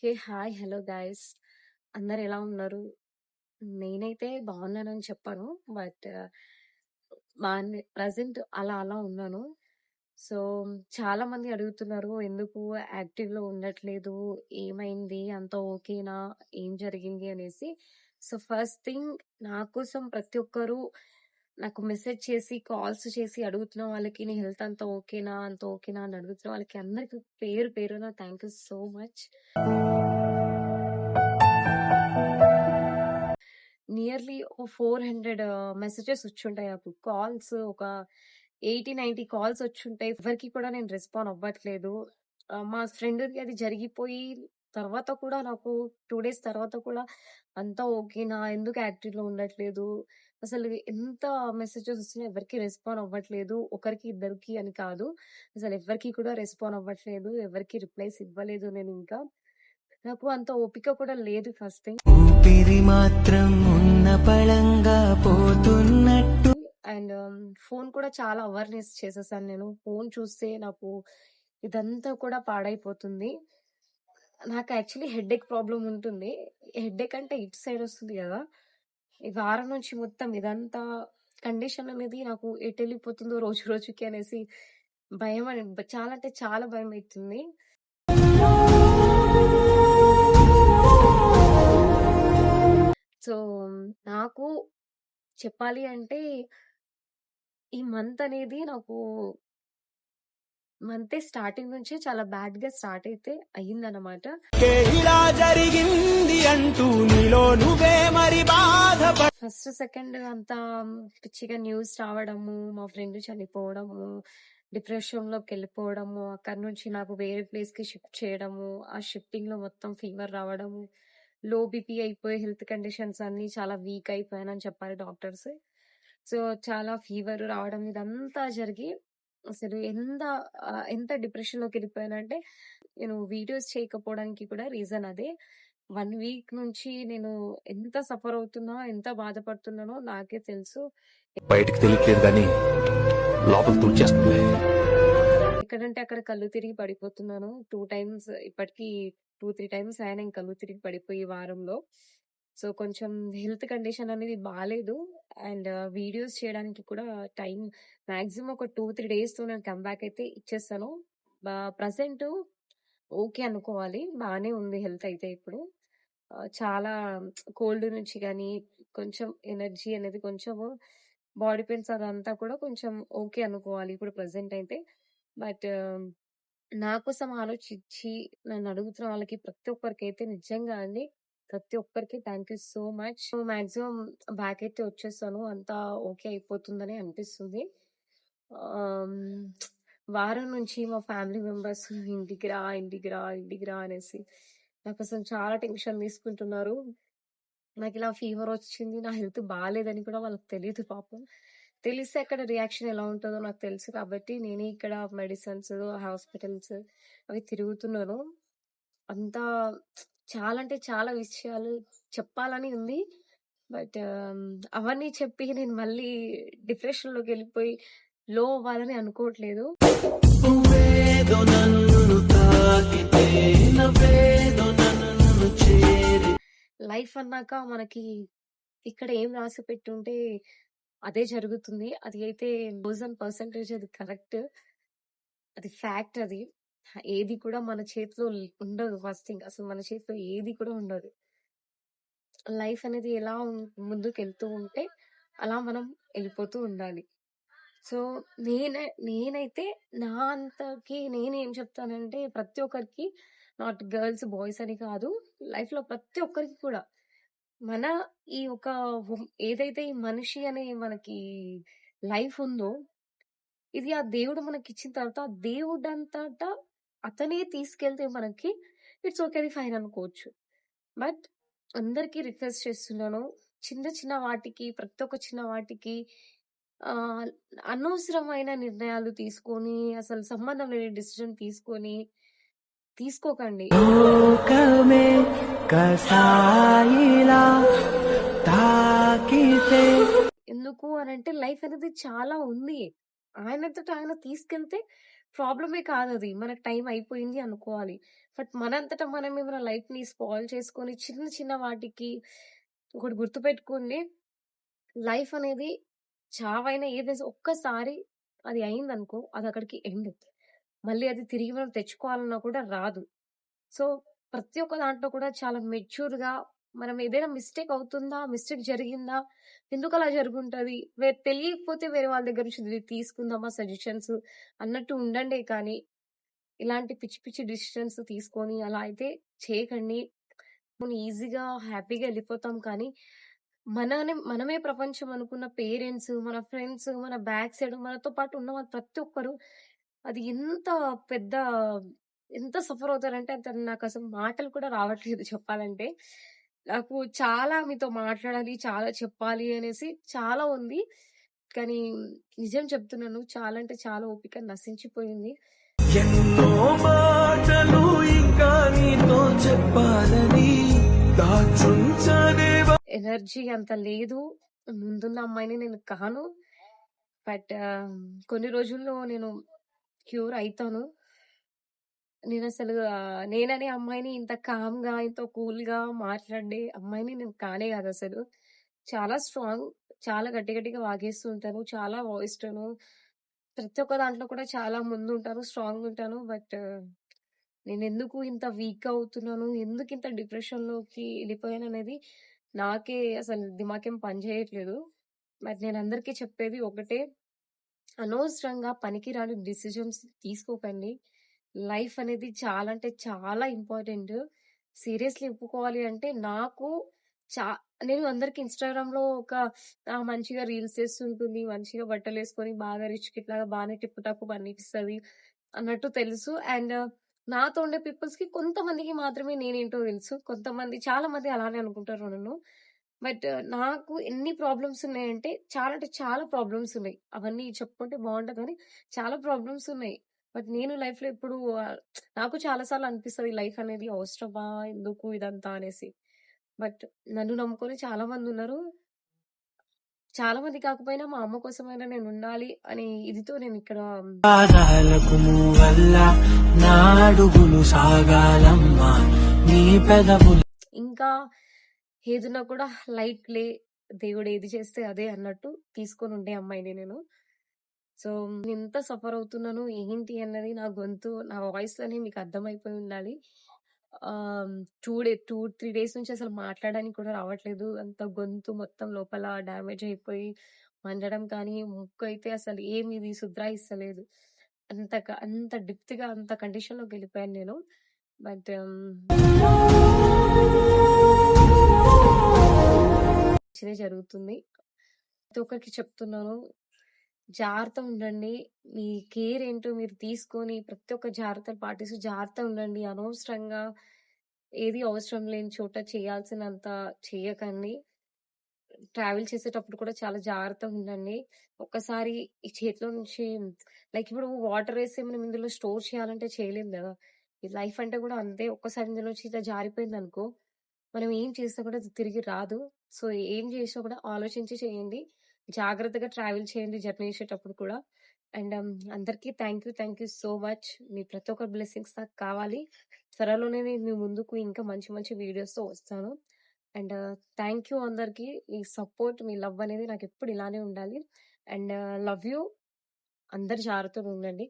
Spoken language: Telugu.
హాయ్. Hello guys. అందరు ఎలా ఉన్నారు? నేనైతే బాగున్నానని చెప్పను. బట్ ప్రెజెంట్ అలా అలా ఉన్నాను. సో, చాలా మంది అడుగుతున్నారు, ఎందుకు యాక్టివ్‌లో ఉండట్లేదు? ఏమైంది? అంతా ఓకేనా? ఏం జరిగింది? అనేసి. సో, ఫస్ట్ థింగ్, నా కోసం ప్రతి ఒక్కరు నాకు మెసేజ్ చేసి, కాల్స్ చేసి అడుగుతున్న వాళ్ళకి, నీ హెల్త్ అంతా ఓకేనా? అంతా ఓకేనా? అని అడుగుతున్న వాళ్ళకి అందరికి పేరు పేరున thank you so much. Nearly ఒక 400 మెసేజెస్ వచ్చుంటాయి నాకు. కాల్స్ ఒక 80, 90 కాల్స్ వచ్చుంటాయి. ఎవరికీ కూడా నేను రెస్పాండ్ అవ్వట్లేదు. మా ఫ్రెండ్‌ది అది జరిగిపోయి తర్వాత కూడా నాకు 2 డేస్ తర్వాత కూడా అంతా ఓకేనా? ఎందుకు యాక్టివ్‌లో ఉండట్లేదు? అసలు ఎంత మెసేజెస్ వస్తున్నాయి, ఎవరికీ రెస్పాండ్ అవ్వట్లేదు. ఒకరికి, ఇద్దరికి అని కాదు. అసలు ఎవ్వరికీ కూడా రెస్పాండ్ అవ్వట్లేదు. ఎవరికీ రిప్లైస్ ఇవ్వలేదు నేనింకా. నాకు అంత ఓపిక కూడా లేదు ఫస్ట్ థింగ్. ఊపిరి మాత్రం ఉన్న పళంగా పోతున్నట్టు. అండ్ ఫోన్ కూడా చాలా అవేర్‌నెస్ చేసేసాను నేను. ఫోన్ చూస్తే నాకు ఇదంతా కూడా పాడైపోతుంది. నాకు యాక్చువల్లీ హెడేక్ ప్రాబ్లమ్ ఉంటుంది. హెడేక్ అంటే ఇటు సైడ్ వస్తుంది గదా! ఈ వారం నుంచి మొత్తం ఇదంతా కండిషన్ అనేది నాకు ఎటెళ్ళిపోతుందో రోజు రోజుకి అనేసి భయమని చాలా అంటే చాలా భయమైతుంది. సో, నాకు చెప్పాలి అంటే ఈ మంత్ అనేది నాకు మంతే స్టార్టింగ్ నుంచే చాలా బ్యాడ్‌గా స్టార్ట్ అయితే అయిందనమాట. ఇలా జరిగింది అంటూ నీలో నువ్వే మరి బాధపడ. ఫస్ట్, సెకండ్ అంతా పిచ్చిగా న్యూస్ రావడము, మా ఫ్రెండ్ చనిపోవడము, డిప్రెషన్‌లోకెళ్ళిపోవడము, అక్కడి నుంచి నాకు వేరే ప్లేస్‌కి షిఫ్ట్ చేయడము, ఆ షిఫ్టింగ్‌లో మొత్తం ఫీవర్ రావడము, లో బీపీ అయిపోయి హెల్త్ కండిషన్స్ అన్నీ చాలా వీక్ అయిపోయానని చెప్పారు డాక్టర్స్. సో, చాలా ఫీవర్ రావడం ఇదంతా జరిగి అసలు ఎంత డిప్రెషన్‌లోకెళ్ళిపోయానంటే, నేను వీడియోస్ చేయకపోవడానికి కూడా రీజన్ అదే. 1 వీక్ నుంచి నేను ఎంత సఫర్ అవుతున్నా, ఎంత బాధపడుతున్నానో నాకే తెలుసు. బయటికి తెలియట్లేదు కానీ లోపల తుడిచేస్తుంది. ఎక్కడంటే అక్కడ కళ్ళు తిరిగి పడిపోతున్నాను. 2 టైమ్స్ ఇప్పటికి 2, 3 టైమ్స్ అయ్యాయి నేను కళ్ళు తిరిగి పడిపోయి ఈ వారంలో. సో, కొంచెం హెల్త్ కండిషన్ అనేది బాలేదు. అండ్ వీడియోస్ చేయడానికి కూడా టైం మాక్సిమం ఒక 2, 3 డేస్‌తో నేను కమ్‌బ్యాక్ అయితే ఇచ్చేస్తాను. ప్రెజెంట్ ఓకే అనుకోవాలి. బానే ఉంది హెల్త్ అయితే ఇప్పుడు. చాలా కోల్డ్ నుంచి గానీ, కొంచెం ఎనర్జీ అనేది కొంచెము బాడీ పెయిన్స్ అదంతా కూడా కొంచెం ఓకే అనుకోవాలి ఇప్పుడు ప్రెజెంట్ అయితే. బట్ నా కోసం ఆలోచించి నన్నడుగుతున్న వాళ్ళకి ప్రతి ఒక్కరికైతే నిజంగా అండి, ప్రతి ఒక్కరికి thank you so much. Maximum back అయితే వచ్చేసాను. అంతా ఓకే అయిపోతుందని అనిపిస్తుంది. ఆహ్, వారం నుంచి మా ఫ్యామిలీ మెంబర్స్ ఇంటికి రా, ఇంటికి రా, ఇంటికి రా అనేసి నాకసలు చాలా టెన్షన్ తీసుకుంటున్నారు. నాకిలా ఫీవరొచ్చింది, నా హెల్త్ బాలేదని కూడా వాళ్ళకి తెలీదు పాపం. తెలిస్తే అక్కడ రియాక్షన్ ఎలా ఉంటదో నాకు తెలుసు కాబట్టి, నేనే ఇక్కడ మెడిసిన్స్, హాస్పిటల్స్ అవి తిరుగుతున్నాను. అంతా చాలా అంటే చాలా విషయాలు చెప్పాలని ఉంది. బట్ అవన్నీ చెప్పి నేను మళ్ళీ డిప్రెషన్‌లోకెళ్ళిపోయి లో అవ్వాలని అనుకోవట్లేదు. నువ్వేదో నన్ను తాకితే నవ్వేదో నన్ను చేరి. లైఫ్ అన్నాక మనకి ఇక్కడ ఏం రాసి పెట్టుంటే అదే జరుగుతుంది. అది అయితే 1000% అది కరెక్ట్. అది ఫ్యాక్ట్ అది. ఏది కూడా మన చేతిలో ఉండదు ఫస్ట్ థింగ్. అసలు మన చేతిలో ఏది కూడా ఉండదు. లైఫ్ అనేది ఎలా ముందుకెళ్తూ ఉంటే అలా మనం ఎళ్ళిపోతూ ఉండాలి. సో, నేనైతే నా అంతకి నేనేం చెప్తానంటే ప్రతి ఒక్కరికి, నాట్ గర్ల్స్, బాయ్స్ అని కాదు. లైఫ్‌లో ప్రతి ఒక్కరికి కూడా మన ఈ ఒక ఏదైతే ఈ మనిషి అనే మనకి లైఫ్ ఉందో, ఇది ఆ దేవుడు మనకిచ్చిన తర్వాత, ఆ దేవుడంతట అతనే తీసుకెళ్తే మనకి ఇట్స్ ఓకే. అది ఫైన్ అనుకోవచ్చు. బట్ అందరికీ రిక్వెస్ట్ చేస్తున్నాను. చిన్న చిన్న వాటికి, ప్రతి ఒక్క చిన్న వాటికి ఆహ్, అనవసరమైన నిర్ణయాలు తీసుకొని, అసలు సంబంధం లేని డిసిషన్ తీసుకోకండి. లోకమే కసాయిలా తాకితే. ఎందుకు అనంటే లైఫ్ అనేది చాలా ఉంది. ఆయనంతట ఆయన తీసుకెళ్తే ప్రాబ్లమే కాదది. మనకు టైం అయిపోయింది అనుకోవాలి. బట్ మనంతట మనమే మన లైఫ్‌ని స్పాయిల్ చేసుకొని చిన్న చిన్న వాటికి ఒకటి గుర్తుపెట్టుకోండి. లైఫ్ అనేది చావైనా ఏదేసి ఒక్కసారి అది అయిందనుకో అదక్కడికి ఎండ్. మళ్ళీ అది తిరిగి మనం తెచ్చుకోవాలన్నా కూడా రాదు. సో, ప్రతి ఒక్క దాంట్లో కూడా చాలా మెచ్యూర్‌గా మనం ఏదైనా మిస్టేక్ అవుతుందా? మిస్టేక్ జరిగిందా? ఎందుకలా జరుగుంటది? తెలియకపోతే వేరే వాళ్ళ దగ్గర నుంచి తీసుకుందామా సజెషన్స్ అన్నట్టు ఉండండే కానీ, ఇలాంటి పిచ్చి పిచ్చి డెసిషన్స్ తీసుకొని అలా అయితే చేయకండి. మనం ఈజీగా, హ్యాపీగా ఎళ్ళిపోతాం కానీ, మనమే ప్రపంచం అనుకున్న పేరెంట్స్, మన ఫ్రెండ్స్, మన బ్యాక్ సైడ్ మనతో పాటు ఉన్న వాళ్ళు ప్రతి ఒక్కరు అది పెద్ద ఎంత సఫర్ అవుతారంటే అంత నాకసలు మాటలు కూడా రావట్లేదు చెప్పాలంటే. నాకు చాలా మీతో మాట్లాడాలి, చాలా చెప్పాలి అనేసి చాలా ఉంది. కానీ నిజం చెప్తున్నాను చాలా అంటే చాలా ఓపిక నశించిపోయింది. ఎన్నో మాటలు ఇంకా నీతో చెప్పాలని దాచుంచనే ఎనర్జీ అంత లేదు. ముందున్న అమ్మాయిని నేను కాను. బట్ కొన్ని రోజుల్లో నేను క్యూర్ అయితాను. నేనసలు నేననే అమ్మాయిని ఇంత కామ్‌గా, ఇంత కూల్‌గా మాట్లాడే అమ్మాయిని నేను కానే కాదసలు. చాలా స్ట్రాంగ్. చాలా గట్టి గట్టిగా వాగేస్తూ ఉంటాను. చాలా వాయిస్ టోను ప్రతి ఒక్క దాంట్లో కూడా చాలా ముందుంటాను. స్ట్రాంగుంటాను. బట్ నేనెందుకు ఇంత వీక్ అవుతున్నాను? ఎందుకింత డిప్రెషన్‌లోకి ఎళ్ళిపోయాననేది నాకే అసలు దిమాకేం పని చేయట్లేదు. బట్ నేనందరికీ చెప్పేది ఒకటే అనవసరంగా పనికిరాని డిసిజన్స్ తీసుకోకండి. లైఫ్ అనేది చాలా అంటే చాలా ఇంపార్టెంట్. సీరియస్‌లీ ఒప్పుకోవాలి అంటే నాకు చా నేను అందరికి ఇన్‌స్టాగ్రామ్‌లో ఒక మంచిగా రీల్స్ చేస్తుంటుంది. మంచిగా బట్టలేసుకొని బాగా రిచ్ కిడ్‌లాగా బానే టిప్ టాప్ కనిపిస్తది అన్నట్టు తెలుసు. అండ్ నాతో ఉండే పీపుల్స్‌కి కొంతమందికి మాత్రమే నేనేంటో తెలుసు. చాలా మంది అలానే అనుకుంటారు నన్ను. బట్ నాకు ఎన్ని ప్రాబ్లమ్స్ ఉన్నాయంటే చాలా అంటే చాలా ప్రాబ్లమ్స్ ఉన్నాయి. అవన్నీ చెప్పుకుంటే బావుంటది కానీ చాలా ప్రాబ్లమ్స్ ఉన్నాయి. బట్ నేను లైఫ్‌లో ఎప్పుడు నాకు చాలా సార్లు అనిపిస్తది లైఫ్ అనేది అవసరమా? ఎందుకు ఇదంతా అనేసి. బట్ నన్ను నమ్ముకొని చాలా మందున్నారు. చాలా మంది కాకపోయినా మా అమ్మ కోసమైనా నేనుండాలి అనే ఇదితో నేనిక్కడ పాదాలకు వల్ల నా అడుగులు సాగాలమ్మా నీ పెదవులు ఇంకా ఏదున్నా కూడా లైట్‌లే దేవుడు ఏది చేస్తే అదే అన్నట్టు తీసుకొనుండే అమ్మాయిని నేను. సో, నేనెంత సఫర్ అవుతున్నాను, ఏంటి అన్నది నా గొంతు, నా వాయిస్‌లోనే మీకు అర్థమైపోయి ఉండాలి. 2, 3 డేస్ నుంచి అసలు మాట్లాడడానికి కూడా రావట్లేదు. అంత గొంతు మొత్తం లోపల డ్యామేజ్ అయిపోయి మండడం కానీ, ముక్కయితే అసలు ఏమి ఇది సుధ్రాయిస్తలేదు. అంత డెప్త్‌గా అంత కండిషన్‌లోకెళ్ళిపోయాను నేను. బట్ మంచిదే జరుగుతుంది. ప్రతి ఒక్కరికి చెప్తున్నాను. జాగ్రత్తగుండండి. మీ కేర్ ఏంటో మీరు తీసుకొని ప్రతి ఒక్క జాగ్రత్తలు పాటిస్తూ జాగ్రత్తగుండండి. అనవసరంగా ఏది అవసరం లేని చోట చేయాల్సినంత చేయకండి. ట్రావెల్ చేసేటప్పుడు కూడా చాలా జాగ్రత్తగుండండి. ఒక్కసారి ఈ చేతిలో నుంచి లైక్ ఇప్పుడు వాటరేసి మనం ఇందులో స్టోర్ చేయాలంటే చేయలేం గదా! ఈ లైఫ్ అంటే కూడా అంతే. ఒక్కసారి ఇందులో నుంచి ఇట్లా జారిపోయిందనుకో, మనం ఏం చేసినా కూడా అది తిరిగి రాదు. సో, ఏం చేసినా కూడా ఆలోచించి చేయండి. జాగ్రత్తగా ట్రావెల్ చేయండి జర్నీ చేసేటప్పుడు కూడా. అండ్ అందరికీ థ్యాంక్ యూ సో మచ్. మీ ప్రతి ఒక్క బ్లెస్సింగ్స్ నాకు కావాలి. త్వరలోనే నేను మీ ముందుకు ఇంకా మంచి మంచి వీడియోస్‌తో వస్తాను. అండ్ థ్యాంక్ యూ అందరికి. ఈ సపోర్ట్, మీ లవ్ అనేది నాకెప్పుడు ఇలానే ఉండాలి. And love you. అందరూ జాగ్రత్తగా ఉండండి.